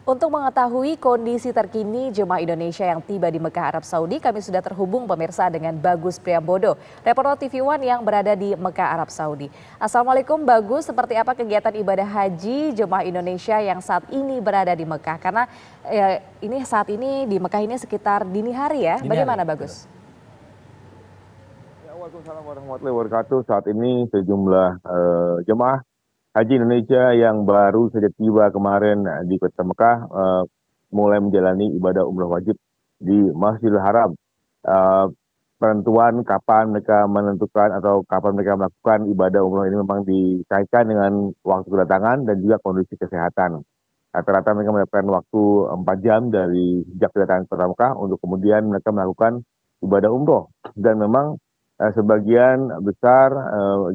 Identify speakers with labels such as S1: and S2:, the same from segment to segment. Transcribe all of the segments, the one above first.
S1: Untuk mengetahui kondisi terkini jemaah Indonesia yang tiba di Mekah Arab Saudi, kami sudah terhubung pemirsa dengan Bagus Priambodo, reporter TV One yang berada di Mekah Arab Saudi. Assalamualaikum Bagus, seperti apa kegiatan ibadah haji jemaah Indonesia yang saat ini berada di Mekah? Karena saat ini di Mekah ini sekitar dini hari ya, bagaimana Bagus?
S2: Ya, Waalaikumsalam warahmatullahi wabarakatuh. Saat ini sejumlah jemaah Haji Indonesia yang baru saja tiba kemarin di Kota Mekah mulai menjalani ibadah umroh wajib di Masjidil Haram. Eh, Penentuan kapan mereka menentukan atau kapan mereka melakukan ibadah umroh ini memang dikaitkan dengan waktu kedatangan dan juga kondisi kesehatan. Rata-rata mereka mendapatkan waktu 4 jam dari sejak kedatangan ke Kota Mekah untuk kemudian mereka melakukan ibadah umroh. Dan memang sebagian besar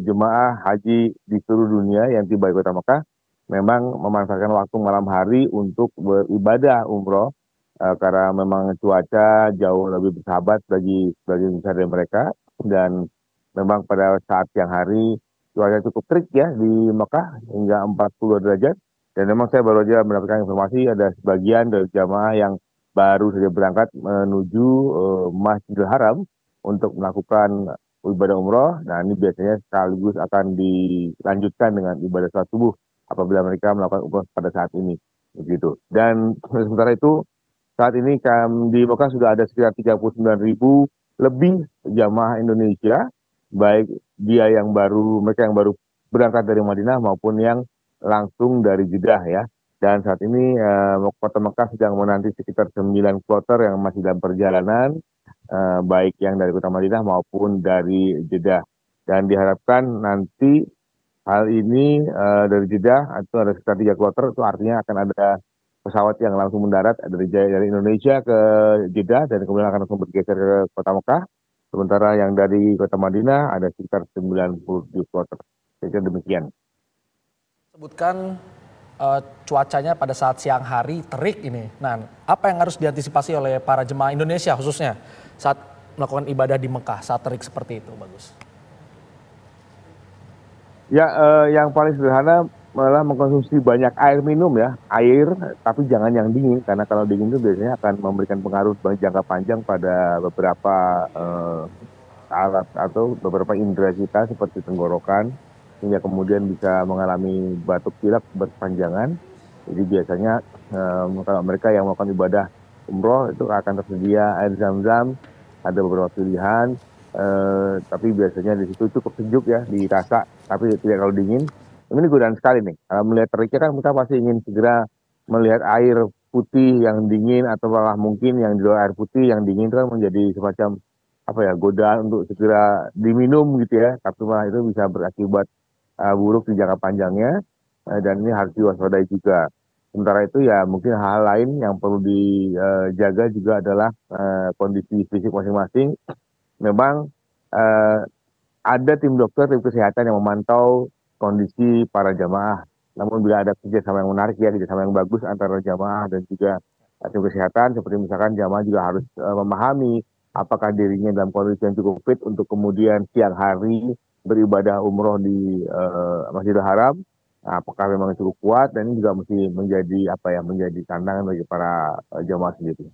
S2: jemaah haji di seluruh dunia yang tiba di Kota Mekah memang memanfaatkan waktu malam hari untuk beribadah umroh karena memang cuaca jauh lebih bersahabat bagi sebagian besar dari mereka, dan memang pada saat siang hari cuaca cukup terik ya di Mekah hingga 40 derajat, dan memang saya baru saja mendapatkan informasi ada sebagian dari jamaah yang baru saja berangkat menuju Masjidil Haram untuk melakukan ibadah umroh. Nah, ini biasanya sekaligus akan dilanjutkan dengan ibadah salat subuh apabila mereka melakukan umroh pada saat ini. Begitu. Dan sementara itu, saat ini di Mekah sudah ada sekitar 39.000 lebih jamaah Indonesia, baik mereka yang baru berangkat dari Madinah maupun yang langsung dari Jeddah ya. Dan saat ini Kota Mekah sedang menanti sekitar 9 kloter yang masih dalam perjalanan, baik yang dari Kota Madinah maupun dari Jeddah. Dan diharapkan nanti hal ini dari Jeddah itu ada sekitar 3 kloter, itu artinya akan ada pesawat yang langsung mendarat dari Indonesia ke Jeddah dan kemudian akan langsung bergeser ke Kota Mekah. Sementara yang dari Kota Madinah ada sekitar 97 kloter. Saya kira demikian.
S3: Sebutkan cuacanya pada saat siang hari terik ini. Nah, apa yang harus diantisipasi oleh para jemaah Indonesia khususnya saat melakukan ibadah di Mekah saat terik seperti itu, Bagus?
S2: Ya, yang paling sederhana malah mengkonsumsi banyak air minum ya, air, tapi jangan yang dingin, karena kalau dingin itu biasanya akan memberikan pengaruh jangka panjang pada beberapa alat atau beberapa indera kita seperti tenggorokan, hingga kemudian bisa mengalami batuk pilek berkepanjangan. Jadi biasanya kalau mereka yang melakukan ibadah umroh itu akan tersedia air zam-zam, ada beberapa pilihan, tapi biasanya di situ cukup sejuk ya, dirasa, tapi tidak terlalu dingin. Ini godaan sekali nih. Kalau melihat teriknya kan kita pasti ingin segera melihat air putih yang dingin, atau malah mungkin yang di luar air putih yang dingin itu kan menjadi semacam apa ya, godaan untuk segera diminum gitu ya. Tapi malah itu bisa berakibat buruk di jangka panjangnya, dan ini harus diwaspadai juga. Sementara itu ya mungkin hal lain yang perlu dijaga juga adalah kondisi fisik masing-masing. Memang ada tim dokter, tim kesehatan yang memantau kondisi para jamaah. Namun bila ada kerjasama yang menarik ya, kerjasama yang bagus antara jamaah dan juga tim kesehatan, seperti misalkan jamaah juga harus memahami apakah dirinya dalam kondisi yang cukup fit untuk kemudian siang hari beribadah umroh di Masjidil Haram. Nah, apakah memang cukup kuat, dan ini juga mesti menjadi tantangan bagi para jamaah sendiri.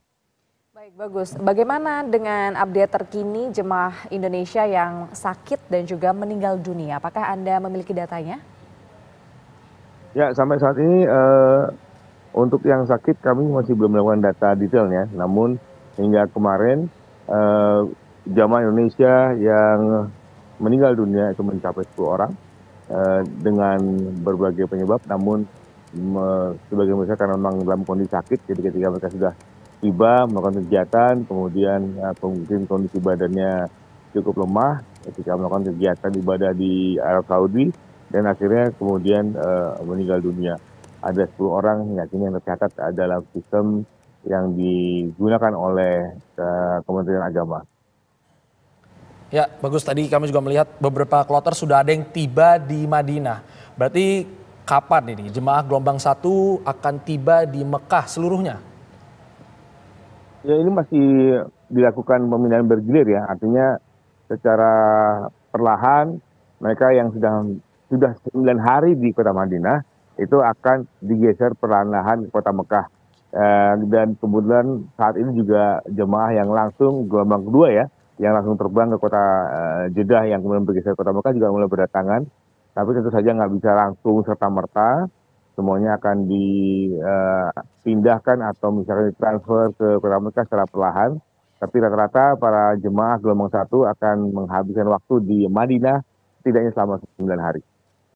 S1: Baik, Bagus. Bagaimana dengan update terkini jemaah Indonesia yang sakit dan juga meninggal dunia? Apakah Anda memiliki datanya?
S2: Ya, sampai saat ini untuk yang sakit kami masih belum melakukan data detailnya. Namun hingga kemarin jamaah Indonesia yang meninggal dunia itu mencapai 10 orang dengan berbagai penyebab. Namun sebagian besar karena memang dalam kondisi sakit, jadi ketika mereka sudah tiba melakukan kegiatan, kemudian mungkin kondisi badannya cukup lemah ketika melakukan kegiatan ibadah di Arab Saudi, dan akhirnya kemudian meninggal dunia. Ada 10 orang hingga kini yang tercatat dalam sistem yang digunakan oleh Kementerian Agama.
S3: Ya, Bagus, tadi kami juga melihat beberapa kloter sudah ada yang tiba di Madinah. Berarti kapan ini jemaah gelombang 1 akan tiba di Mekah seluruhnya?
S2: Ya, ini masih dilakukan pemindahan bergilir ya, artinya secara perlahan mereka yang sudah 9 hari di Kota Madinah itu akan digeser perlahan-lahan ke Kota Mekah. Dan kemudian saat ini juga jemaah yang langsung gelombang kedua ya, yang langsung terbang ke kota Jeddah yang kemudian bergeser ke kota Mekah juga mulai berdatangan. Tapi tentu saja nggak bisa langsung serta-merta, semuanya akan dipindahkan atau misalnya ditransfer ke kota Mekah secara perlahan. Tapi rata-rata para jemaah gelombang 1 akan menghabiskan waktu di Madinah setidaknya selama 9 hari.